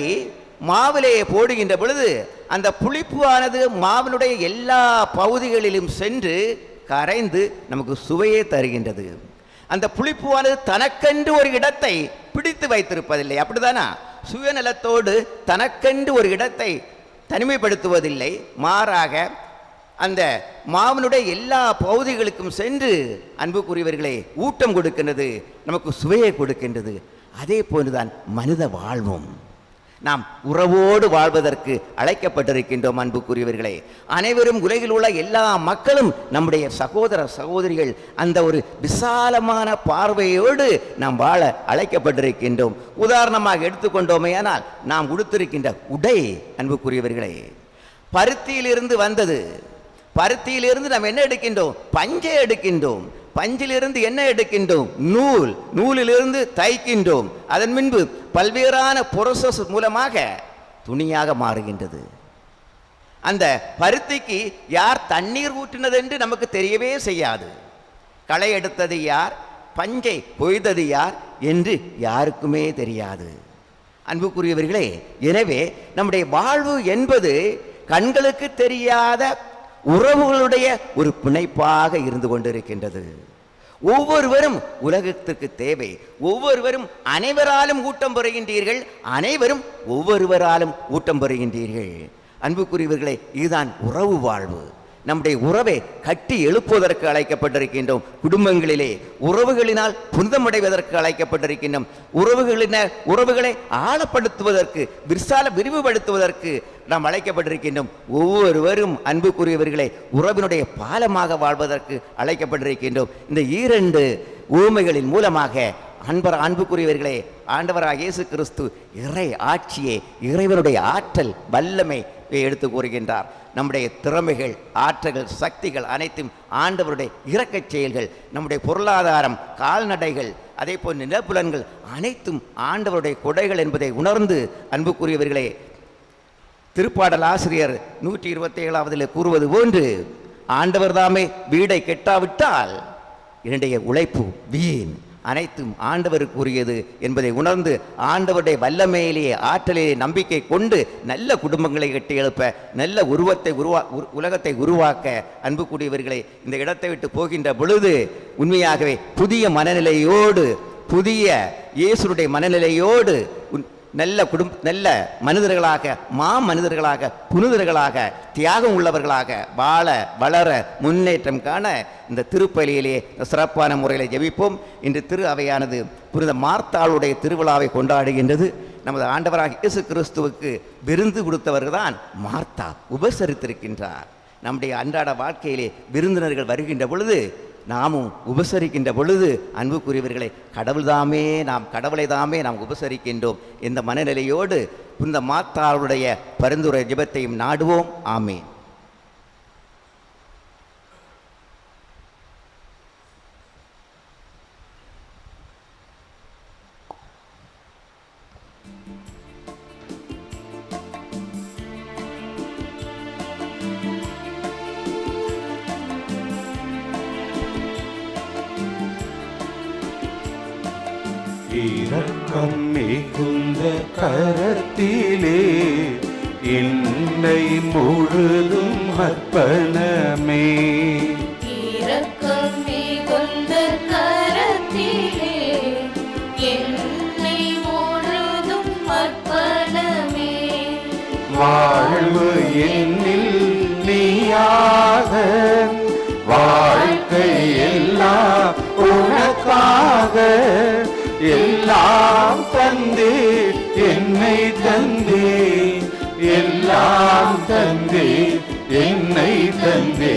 மாவிலே போடுகின்ற பொழுது அந்த புளிப்பானது மாவினுடைய எல்லா பகுதிகளிலும் சென்று கரைந்து நமக்கு சுவையே தருகின்றது. அந்த புளிப்பானது தனக்கென்று ஒரு இடத்தை பிடித்து வைத்திருப்பதில்லை. அப்படிதானா? சுயநலத்தோடு தனக்கென்று ஒரு இடத்தை தனிமைப்படுத்துவதில்லை. மாறாக அந்த மாவினுடைய எல்லா பகுதிகளுக்கும் சென்று அன்புக்குரியவர்களே ஊட்டம் கொடுக்கின்றது, நமக்கு சுவையை கொடுக்கின்றது. அதே போன்றுதான் மனித வாழ்வும். நாம் உறவோடு வாழ்வதற்கு அழைக்கப்பட்டிருக்கின்றோம். அன்புக்குரியவர்களே, அனைவரும் உலகில் உள்ள எல்லா மக்களும் நம்முடைய சகோதர சகோதரிகள். அந்த ஒரு விசாலமான பார்வையோடு நாம் வாழ அழைக்கப்பட்டிருக்கின்றோம். உதாரணமாக எடுத்துக்கொண்டோமேயானால் நாம் உடுத்திருக்கின்ற உடை அன்புக்குரியவர்களே பருத்தியிலிருந்து வந்தது. பருத்தியிலிருந்து நாம் என்ன எடுக்கின்றோம்? பஞ்சை எடுக்கின்றோம். பஞ்சிலிருந்து என்ன எடுக்கின்றோம்? நூலிலிருந்து தைக்கின்றோம். அதன் முன்பு பல்வேறான புரோசஸ் மூலமாக துணியாக மாறுகின்றது. அந்த பருத்திக்கு யார் தண்ணீர் ஊற்றினது என்று நமக்கு தெரியவே செய்யாது. களை எடுத்தது யார், பஞ்சை கொய்தது யார் என்று யாருக்குமே தெரியாது. அன்புக்குரியவர்களே, எனவே நம்முடைய வாழ்வு என்பது கண்களுக்கு தெரியாத உறவுகளுடைய ஒரு பிணைப்பாக இருந்து கொண்டிருக்கின்றது. ஒவ்வொருவரும் உலகத்திற்கு தேவை. ஒவ்வொருவரும் அனைவராலும் ஊட்டம் பெறுகின்றீர்கள். அனைவரும் ஒவ்வொருவராலும் ஊட்டம் பெறுகின்றீர்கள். அன்புக்குரியவர்களே, இதுதான் உறவு வாழ்வு. நம்முடைய உறவை கட்டி எழுப்புவதற்கு அழைக்கப்பட்டிருக்கின்றோம். குடும்பங்களிலே உறவுகளினால் புனிதமடைவதற்கு அழைக்கப்பட்டிருக்கின்றோம். உறவுகளை ஆழப்படுத்துவதற்கு, விரிவுபடுத்துவதற்கு நாம் அழைக்கப்பட்டிருக்கின்றோம். ஒவ்வொருவரும் அன்புக்குரியவர்களை உறவினுடைய பாலமாக வாழ்வதற்கு அழைக்கப்பட்டிருக்கின்றோம். இந்த 2 ஊமைகளின் மூலமாக அன்புக்குரியவர்களே, ஆண்டவராக இயேசு கிறிஸ்து இறை ஆட்சியை, இறைவனுடைய ஆற்றல் வல்லமை எடுத்து கூறுகின்றார். நம்முடைய திறமைகள், ஆற்றல்கள், சக்திகள் அனைத்தும் ஆண்டவருடைய இரக்கச் செயல்கள். நம்முடைய பொருளாதாரம், கால்நடைகள், அதே போல் நிலப்புலன்கள் அனைத்தும் ஆண்டவருடைய கொடைகள் என்பதை உணர்ந்து அன்புக்குரியவர்களே, திருப்பாடல் ஆசிரியர் 127 கூறுவது போன்று, ஆண்டவர் தாமே வீடை கெட்டாவிட்டால் என்னுடைய உழைப்பு வீண், அனைத்தும் ஆண்டவருக்குரியது என்பதை உணர்ந்து ஆண்டவருடைய வல்லமையிலேயே, ஆற்றலிலே நம்பிக்கை கொண்டு நல்ல குடும்பங்களை கட்டி எழுப்ப, நல்ல உலகத்தை உருவாக்க அன்புக்குரியவர்களை இந்த இடத்தை விட்டு போகின்ற பொழுது உண்மையாகவே புதிய மனநிலையோடு, புதிய இயேசுடைய மனநிலையோடு நல்ல மனிதர்களாக, மனிதர்களாக, புனிதர்களாக, தியாகம் உள்ளவர்களாக வாழ, வளர, முன்னேற்றம் காண இந்த திருப்பலியிலே சிறப்பான முறையில் ஜெபிப்போம். இன்று திரு அவையானது புனித மார்த்தாளுடைய திருவிழாவை கொண்டாடுகின்றது. நமது ஆண்டவராக இயேசு கிறிஸ்துவுக்கு விருந்து கொடுத்தவர்கள் தான் மார்த்தா, உபசரித்திருக்கின்றார். நம்முடைய அன்றாட வாழ்க்கையிலே விருந்தினர்கள் வருகின்ற பொழுது, நாமும் உபசரிக்கின்ற பொழுது அன்புக்குரியவர்களை கடவுளை தாமே நாம் உபசரிக்கின்றோம். இந்த மனநிலையோடு இந்த மாத்தாளுடைய பரிந்துரை ஜெபத்தையும் நாடுவோம். ஆமீன். இரக்கம் மிகுந்த கரத்திலே என்னை முழுதும் அர்ப்பணமே. இரக்கம் மிகுந்த கரத்திலே என்னை முழுதும் அர்ப்பணமே. வாழ்வு என்னில் நீயாக, வாழ்க்கை எல்லாம் உனக்காக, எல்லாம் தந்தே என்னை தந்தே, எல்லாம் தந்தே என்னை தந்தே.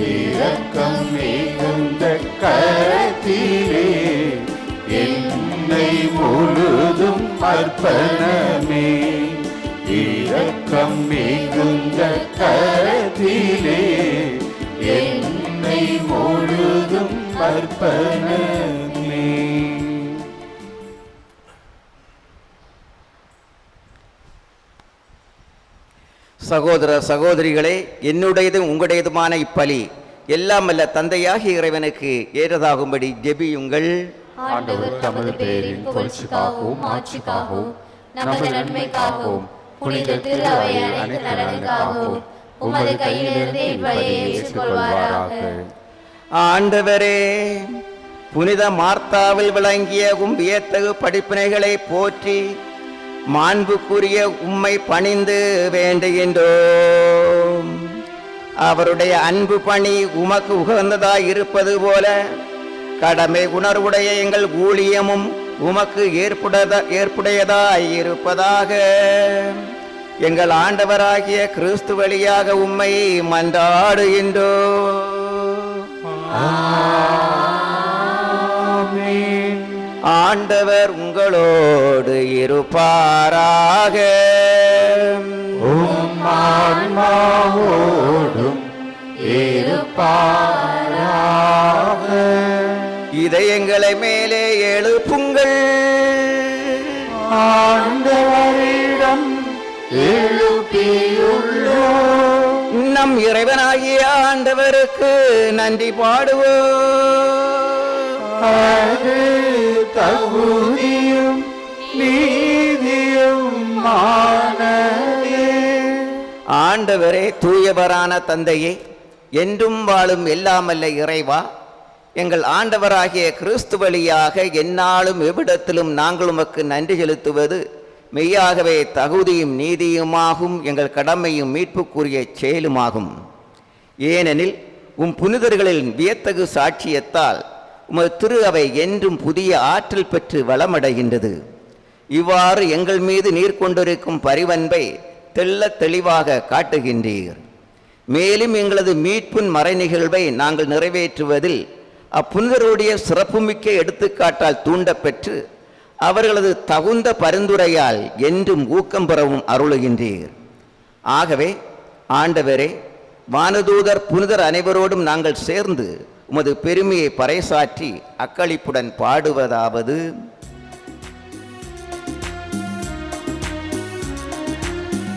இரக்கம் மிகுந்த கரத்திலே என்னை முழுதும் அர்ப்பணமே. இரக்கம் மிகுந்த கரத்திலே என்னை முழுதும் அர்ப்பணமே. சகோதர சகோதரிகளே, என்னுடையதும் உங்களுடையதுமான இப்பலி எல்லாம் அல்ல தந்தையாகிய இறைவனுக்கு ஏற்றதாகும்படி ஜெபியுங்கள். ஆண்டவர் தமது பெயரின் புகழ்ச்சிக்காகவும் ஆட்சிக்காகவும் நமது நன்மைக்காகவும் புனித திரு அவையின் அனைத்து நலனுக்காகவும் உமது கையிலிருந்து இப்பலியை ஏற்றுக்கொள்வாராக. ஆண்டவரே, புனித மார்த்தாவில் விளங்கிய வியத்தகு படிப்பினைகளை போற்றி மாண்புக்குரிய உம்மை பணிந்து வேண்டுகின்றோம். அவருடைய அன்பு பணி உமக்கு உகந்ததாய் இருப்பது போல கடமை உணர்வுடைய எங்கள் ஊழியமும் உமக்கு ஏற்புடையதாய் இருப்பதாக. எங்கள் ஆண்டவராகிய கிறிஸ்து வழியாக உம்மை மன்றாடுகின்றோம். ஆண்டவர் உங்களோடு இருப்பாராக. ஆன்மாவோடும் இருப்பாராக. இதயங்களை மேலே எழுப்புங்கள். ஆண்டவரிடம் எழுப்பியுள்ளோம். நம் இறைவனாகிய ஆண்டவருக்கு நன்றி பாடுவோம். அது தகுதியும் நீதியும் ஆனதே. ஆண்டவரே, தூயவரான தந்தையே, என்றும் வாழும் எல்லாமல்ல இறைவா, எங்கள் ஆண்டவராகிய கிறிஸ்து வழியாக எந்நாளும் எவ்விடத்திலும் நாங்கள் உமக்கு நன்றி செலுத்துவது மெய்யாகவே தகுதியும் நீதியுமாகும், எங்கள் கடமையும் மீட்புக்குரிய செயலுமாகும். ஏனெனில் உம் புனிதர்களின் வியத்தகு சாட்சியத்தால் உமது திரு அவை என்றும் புதிய ஆற்றல் பெற்று வளமடைகின்றது. இவ்வாறு எங்கள் மீது நீர் கொண்டிருக்கும் பரிவன்பை தெள்ளத் தெளிவாக காட்டுகின்றீர். மேலும் எங்களது மீட்பின் மறை நிகழ்வை நாங்கள் நிறைவேற்றுவதில் அப்புனிதருடைய சிறப்புமிக்க எடுத்துக்காட்டால் தூண்டப்பெற்று அவர்களது தகுந்த பரிந்துரையால் என்றும் ஊக்கம் பெறவும் அருளுகின்றீர். ஆகவே ஆண்டவரே, வானதூதர் புனிதர் அனைவரோடும் நாங்கள் சேர்ந்து உமது பெருமையை பறைசாற்றி அக்களிப்புடன் பாடுவதாவது: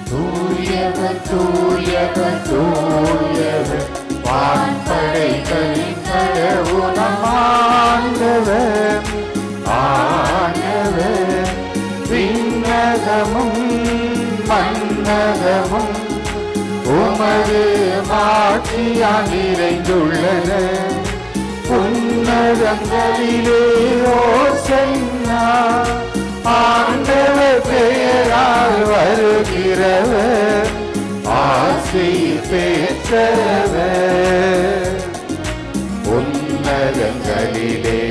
தூயவர் தூயவர் தூயவர் வான்படைகளின் கடவுளம் ஆண்டவர் ஆண்டவர். விண்ணகமும் மண்ணகமும் உமது மாட்சியால் நிறைந்துள்ளன. உன்னதங்களிலே ஓசன்னா, ஆண்டவர் பெயரால் வருகிறவர் ஆசி பெற்றவர். உன்னதங்களிலே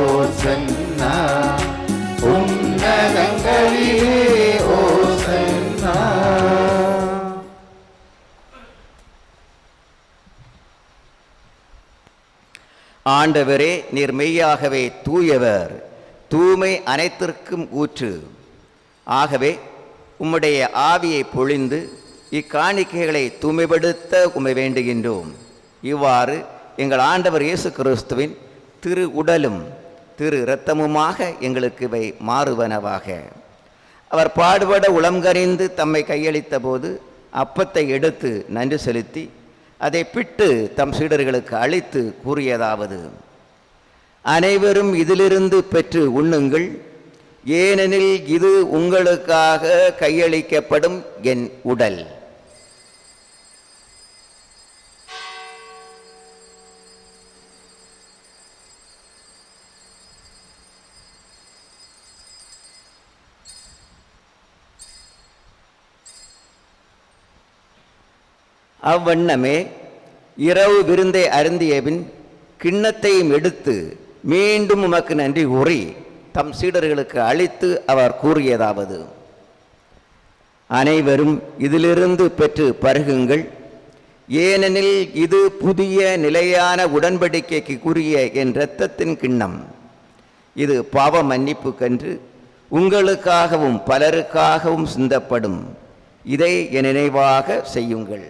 ஓசன்னா, உன்னதங்களிலே ஓசன்னா. ஆண்டவரே, நீர் மெய்யாகவே தூயவர், தூய்மை அனைத்திற்கும் ஊற்று. ஆகவே உம்முடைய ஆவியை பொழிந்து இக்காணிக்கைகளை தூய்மைப்படுத்த உம்மை வேண்டுகின்றோம். இவ்வாறு எங்கள் ஆண்டவர் இயேசு கிறிஸ்துவின் திரு உடலும் திரு இரத்தமுமாக எங்களுக்கு இவை மாறுவனவாக. அவர் பாடுபட உளம்கனிந்து தம்மை கையளித்த போது அப்பத்தை எடுத்து நன்றி செலுத்தி அதை பிட்டு தம் சீடர்களுக்கு அளித்து கூறியதாவது: அனைவரும் இதிலிருந்து பெற்று உண்ணுங்கள், ஏனெனில் இது உங்களுக்காக கையளிக்கப்படும் என் உடல். அவ்வண்ணமே இரவு விருந்தை அருந்தியபின் கிண்ணத்தையும் எடுத்து மீண்டும் உமக்கு நன்றி கூறி தம் சீடர்களுக்கு அளித்து அவர் கூறியதாவது: அனைவரும் இதிலிருந்து பெற்று பருகுங்கள், ஏனெனில் இது புதிய நிலையான உடன்படிக்கைக்கு கூறிய என் இரத்தத்தின் கிண்ணம். இது பாவ மன்னிப்புக்கென்று உங்களுக்காகவும் பலருக்காகவும் சிந்தப்படும். இதை என் நினைவாக செய்யுங்கள்.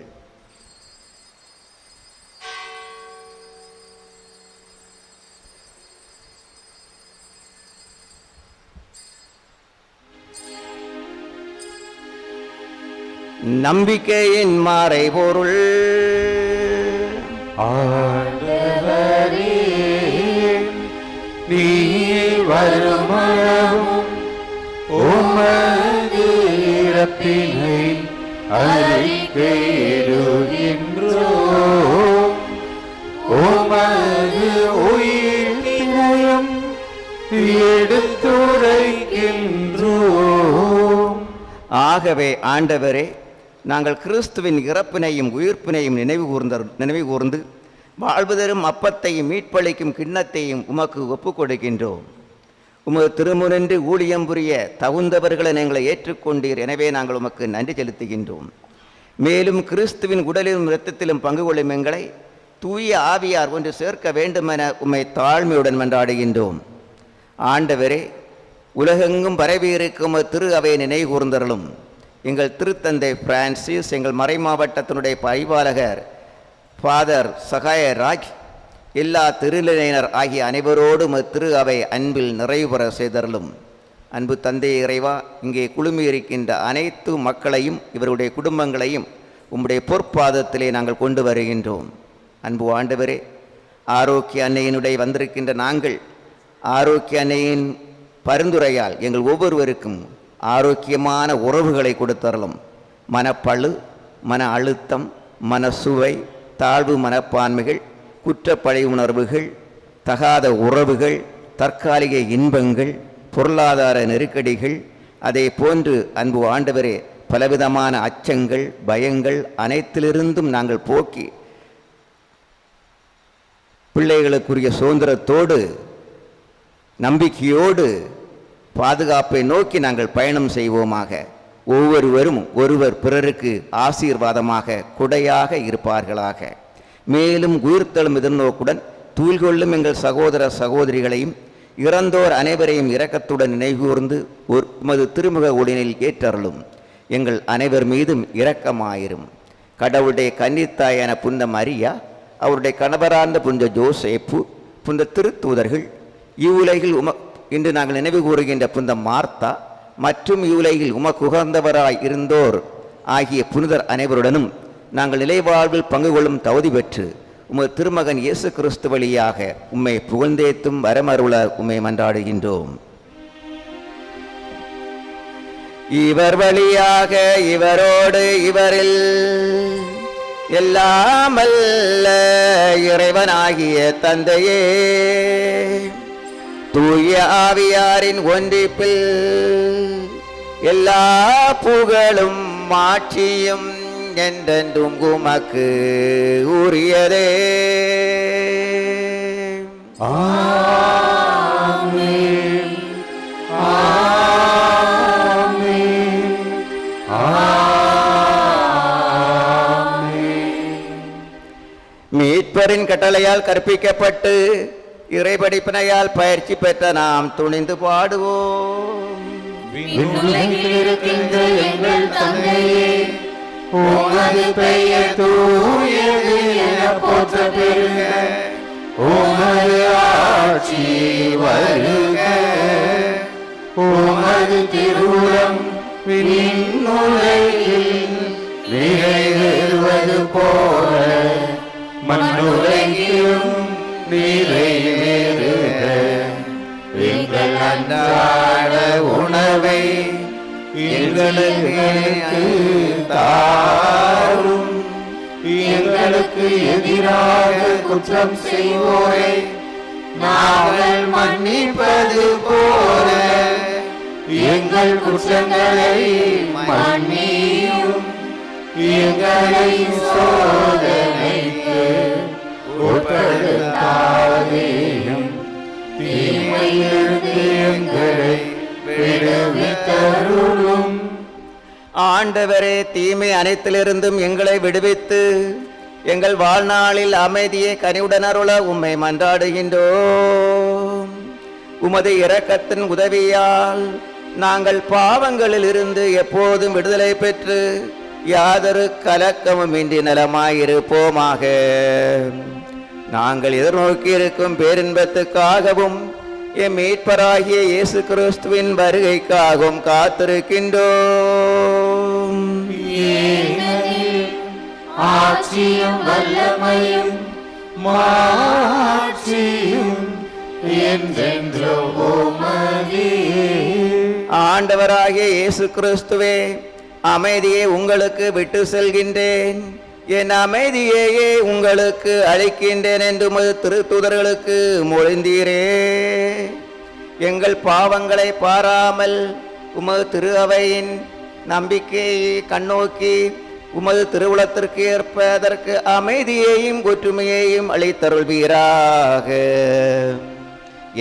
நம்பிக்கையின் மறைபொருள். ஆண்டவரே, நீ வருமளவும் உமது இறப்பினை அறிக்கையிடுகின்றோம், உமது உயிர்ப்பினையும் எடுத்துரைக்கின்றோம். ஆகவே ஆண்டவரே, நாங்கள் கிறிஸ்துவின் இறப்பினையும் உயிர்ப்பினையும் நினைவு கூர்ந்து வாழ்வு தரும் அப்பத்தையும் மீட்பளிக்கும் கிண்ணத்தையும் உமக்கு ஒப்புக் கொடுக்கின்றோம். உமது திருமுனின்று ஊழியம் புரிய தகுந்தவர்களை எங்களை ஏற்றுக்கொண்டீர். எனவே நாங்கள் உமக்கு நன்றி செலுத்துகின்றோம். மேலும் கிறிஸ்துவின் உடலிலும் இரத்தத்திலும் பங்கு கொள்ளும் எங்களை தூய ஆவியார் ஒன்று சேர்க்க வேண்டுமென உம்மை தாழ்மையுடன் மன்றாடுகின்றோம். ஆண்டவரே, உலகெங்கும் பரவியிருக்கும் திரு அவை நினைவு கூர்ந்தருளும். எங்கள் திருத்தந்தை பிரான்சிஸ், எங்கள் மறை மாவட்டத்தினுடைய பரிபாலகர் ஃபாதர் சகாயராஜ், எல்லா திருநிலையினர் ஆகிய அனைவரோடும் திரு அவை அன்பில் நிறைவு பெற செய்தருளும். அன்பு தந்தை இறைவா, இங்கே குழுமியிருக்கின்ற அனைத்து மக்களையும் இவருடைய குடும்பங்களையும் உம்முடைய பொற்பாதத்திலே நாங்கள் கொண்டு வருகின்றோம். அன்பு ஆண்டவரே, ஆரோக்கிய அன்னையினுடைய வந்திருக்கின்ற நாங்கள் ஆரோக்கிய அன்னையின் பரிந்துரையால் எங்கள் ஒவ்வொருவருக்கும் ஆரோக்கியமான உறவுகளை கொடுத்தரலும். மனப்பழு, மன அழுத்தம், மனசுவை, தாழ்வு மனப்பான்மைகள், குற்றப்பழி உணர்வுகள், தகாத உறவுகள், தற்காலிக இன்பங்கள், பொருளாதார நெருக்கடிகள், அதே போன்று அன்பு ஆண்டவரே பலவிதமான அச்சங்கள், பயங்கள் அனைத்திலிருந்தும் நாங்கள் போக்கி பிள்ளைகளுக்குரிய சுதந்திரத்தோடு நம்பிக்கையோடு பாதுகாப்பை நோக்கி நாங்கள் பயணம் செய்வோமாக. ஒவ்வொருவரும் ஒருவர் பிறருக்கு ஆசீர்வாதமாக கொடையாக இருப்பார்களாக. மேலும் உயிர்த்தெழும் எதிர்நோக்குடன் தூள்கொள்ளும் எங்கள் சகோதர சகோதரிகளையும் இறந்தோர் அனைவரையும் இரக்கத்துடன் நினைவுகூர்ந்து உமது திருமுக ஒளினில் ஏற்றருளும். எங்கள் அனைவர் மீதும் இரக்கமாயிரும். கடவுளுடைய கன்னித்தாயான புனித மரியா, அவருடைய கணவரார்ந்த புனித ஜோசேப்பு, புனித திருத்தூதர்கள், இவ்வுலகில் இன்று நாங்கள் நினைவு கூறுகின்ற புனித மார்த்தா மற்றும் இவ்வுலகில் உமக்கு உகந்தவராய் இருந்தோர் ஆகிய புனிதர் அனைவருடனும் நாங்கள் நிலைவாழ்வில் பங்கு கொள்ளும் தகுதி பெற்று உமது திருமகன் இயேசு கிறிஸ்து வழியாக உம்மை புகழ்ந்தேத்தும் வரமருள உம்மை மன்றாடுகின்றோம். இவர் வழியாக இவரோடு இவரில் எல்லாமல்ல இறைவனாகிய தந்தையே, தூய ஆவியாரின் ஒன்றிப்பில் எல்லா புகழும் மாட்சியும் என்றென்றும் உமக்கு உரியதே. ஆமென். ஆமென். ஆமென். மீட்பரின் கட்டளையால் கற்பிக்கப்பட்டு இறைபடிப்பினையால் பயிற்சி பெற்ற நாம் துணிந்து பாடுவோம். விண்ணுலகில் இருக்கின்ற எங்கள் தந்தையே, உமது பெயர் தூயது என போற்ற பெறுக. உமது ஆட்சி வருக. உமது திருவுளம் விண்ணுலகில் நிறைவேறுவது போல மண்ணுலகிலும் நிறைவேறுக. எங்கள் அன்றாட உணவை எங்களுக்கு தாரும். எங்களுக்கு எதிராக குற்றம் செய்வோரை நாங்கள் மன்னிப்பது போல எங்கள் குற்றங்களை மன்னியும். எங்களை சோதனைக்கு உட்படுத்தாதேயும், தீமையிலிருந்து எங்களை விடுவித்தருளும். ஆண்டவரே, தீமை அனைத்திலிருந்தும் எங்களை விடுவித்து எங்கள் வாழ்நாளில் அமைதியை கனிவுடன் அருள உம்மை மன்றாடுகின்றோம். உமது இரக்கத்தின் உதவியால் நாங்கள் பாவங்களில் இருந்து எப்போதும் விடுதலை பெற்று யாதொரு கலக்கமும் இன்றி நலமாயிருப்போமாக. நாங்கள் எதிர்நோக்கி இருக்கும் பேரின்பத்துக்காகவும் எம் மீட்பராகிய இயேசு கிறிஸ்துவின் வருகைக்காகவும் காத்திருக்கின்றோம். ஆட்சியும் வல்லமையும் மாட்சியும் என்றென்றும் உமதே. ஆண்டவராகிய இயேசு கிறிஸ்துவே, அமைதியை உங்களுக்கு விட்டு செல்கின்றேன், என் அமைதியையே உங்களுக்கு அளிக்கின்றேன் என்று உமது திருத்தூதர்களுக்கு மொழிந்தீரே. எங்கள் பாவங்களை பாராமல் உமது திரு அவையின் நம்பிக்கையை கண்ணோக்கி உமது திருவுளத்திற்கு ஏற்ப அதற்கு அமைதியையும் ஒற்றுமையையும் அளித்தருள்வீராக.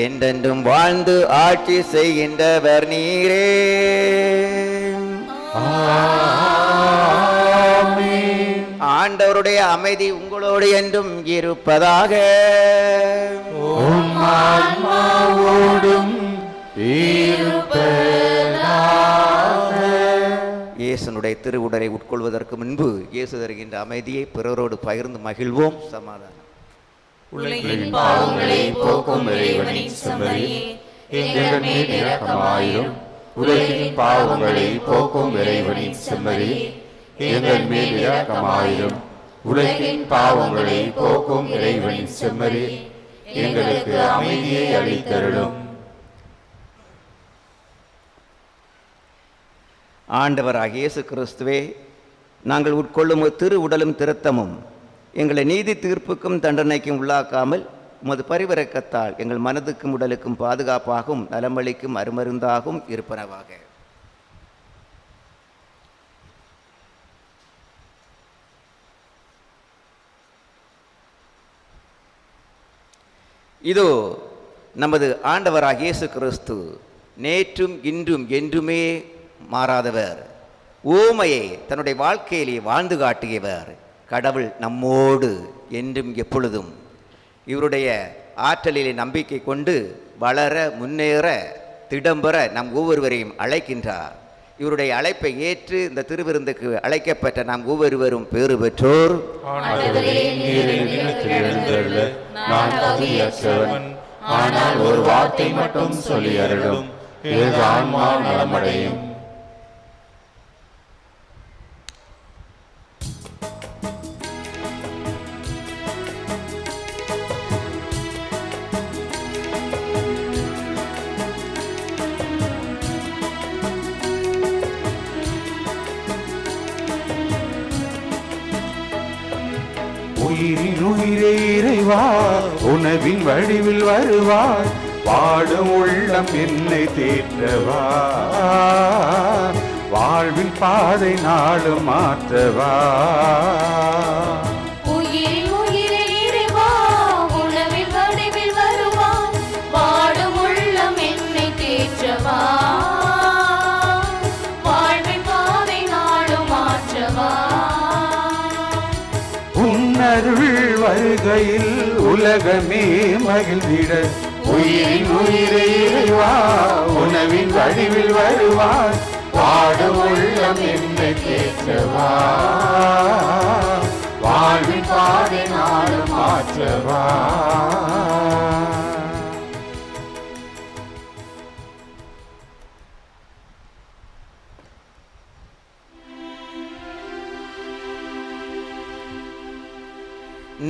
என்றென்றும் வாழ்ந்து ஆட்சி செய்கின்றவர் நீரே. ஆண்டவருடைய அமைதி உங்களோடு என்றும் இருப்பதாக. ஆன்மாவோடும் இயேசுனுடைய திருவுடலை உட்கொள்வதற்கு முன்பு இயேசு தருகின்ற அமைதியை பிறரோடு பகிர்ந்து மகிழ்வோம். சமாதானம். உலகின் பாவங்களை போக்கும் இறைவனின் செம்மறியே, எங்கள் மேல் இரக்கமாயிரும். உலகின் பாவங்களை போக்கும் இறைவனின் செம்மறியே, எங்கள் மேல் இரக்கமாயிரும். உலகின் பாவங்களை போக்கும் இறைவனின் செம்மறியே, எங்களுக்கு அமைதியை அளித்தருளும். ஆண்டவராகிய இயேசு கிறிஸ்துவே, நாங்கள் உட்கொள்ளும் திரு உடலும் திருத்தமும் எங்களை நீதி தீர்ப்புக்கும் தண்டனைக்கும் உள்ளாக்காமல் உமது பரிவிரக்கத்தால் எங்கள் மனதுக்கும் உடலுக்கும் பாதுகாப்பாகவும் நலமளிக்கும் அருமருந்தாகவும் இருப்பனவாக. இதோ நமது ஆண்டவராகிய இயேசு கிறிஸ்து நேற்றும் இன்றும் என்றுமே மாறாதவர், ஊமையை தன்னுடைய வாழ்க்கையிலே வாழ்ந்து காட்டியவர். கடவுள் நம்மோடு என்றும் எப்பொழுதும் இவருடைய ஆற்றலிலே நம்பிக்கை கொண்டு வளர முன்னேற திடம்பெற நம் ஒவ்வொருவரையும் அழைக்கின்றார். இவருடைய அழைப்பை ஏற்று இந்த திருவிருந்துக்கு அழைக்கப்பட்ட நாம் ஒவ்வொருவரும் பேறு பெற்றோர். நான் தகுதியற்றவன், ஆனால் ஒரு வார்த்தை மட்டும் சொல்லி அருளும், எனது ஆன்மா நலமடையும். உயிரின் உயிரே இறைவா, உணவின் வடிவில் வருவார், வாடும் உள்ளம் என்னை தேற்றவா, வாழ்வின் பாதை நாளும் மாற்றவா. உயிரின் உயிரே இறைவா, உணவின் வடிவில் வருவார், வாடும் உள்ளம் என்னை தேற்றவா, வாழ்வின் பாதை நாளும் மாற்றவா. உன்னருள் வருகையில் உலகமே மகிழ்ந்திட, உயிரின் உயிரே இறைவா, உணவின் வடிவில் வருவார், வாடும் உள்ளம் என்னை தேற்றவா, வாழ்வின் பாதை நாளும் மாற்றவா.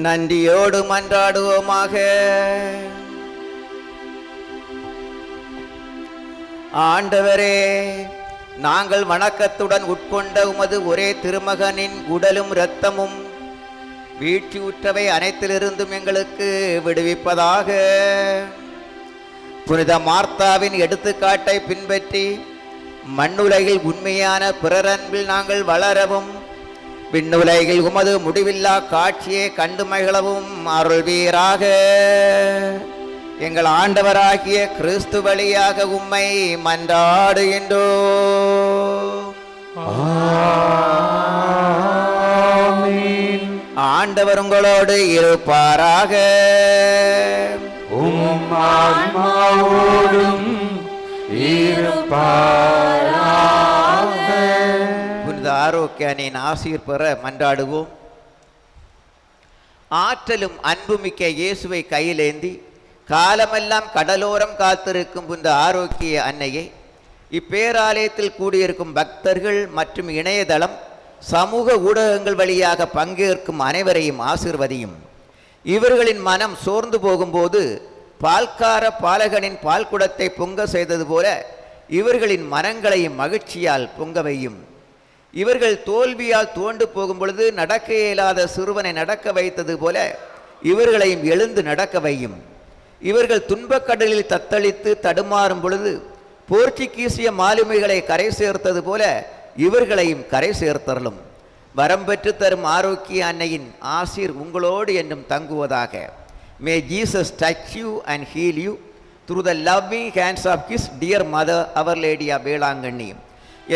நன்றியோடு மன்றாடுவோமாக. ஆண்டவரே, நாங்கள் வணக்கத்துடன் உட்கொண்ட உமது ஒரே திருமகனின் உடலும் இரத்தமும் வீழ்ச்சியுற்றவை அனைத்திலிருந்தும் எங்களுக்கு விடுவிப்பதாக. புனித மார்த்தாவின் எடுத்துக்காட்டை பின்பற்றி மண்ணுலகில் உண்மையான பிறரன்பில் நாங்கள் வளரவும், விண்ணுலகில் உமது முடிவில்லா காட்சியை கண்டு மகிழவும் அருள்வீராக. எங்கள் ஆண்டவராகிய கிறிஸ்து வழியாக உம்மை மன்றாடுகின்றோம். ஆமென். ஆண்டவர் உங்களோடு இருப்பாராக. உம் ஆன்மாவோடும் இருப்பாராக. புனித ஆரோக்கியனின் ஆசீர் பெற மன்றாடுவோம். ஆற்றலும் அன்புமிக்க இயேசுவை கையிலேந்தி காலமெல்லாம் கடலோரம் காத்திருக்கும் புனித ஆரோக்கிய அன்னையை, இப்பேராலயத்தில் கூடியிருக்கும் பக்தர்கள் மற்றும் இணையதளம் சமூக ஊடகங்கள் வழியாக பங்கேற்கும் அனைவரையும் ஆசீர்வதியும். இவர்களின் மனம் சோர்ந்து போகும்போது பால்கார பாலகனின் பால்குடத்தை பொங்க செய்தது போல இவர்களின் மனங்களையும் மகிழ்ச்சியால் பொங்க வையும். இவர்கள் தோல்வியால் தோண்டு போகும் பொழுது நடக்க இயலாத சிறுவனை நடக்க வைத்தது போல இவர்களையும் எழுந்து நடக்க வையும். இவர்கள் துன்பக்கடலில் தத்தளித்து தடுமாறும் பொழுது போர்ச்சுகீசிய மாலுமிகளை கரை சேர்த்தது போல இவர்களையும் கரை சேர்த்தரலும். வரம் பெற்று தரும் ஆரோக்கிய அன்னையின் ஆசீர் உங்களோடு என்றும் தங்குவதாக. May Jesus touch you and heal you through the loving hands of his dear mother, Our Lady of Velankanni.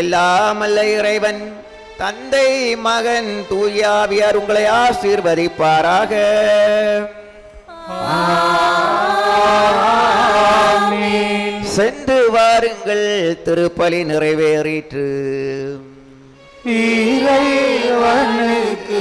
எல்லாமல்ல இறைவன் தந்தை மகன் தூயாவியார் உங்களை ஆசீர்வதிப்பாராக. சென்று வாருங்கள், திருப்பலி நிறைவேறிற்று. இறைவனுக்கு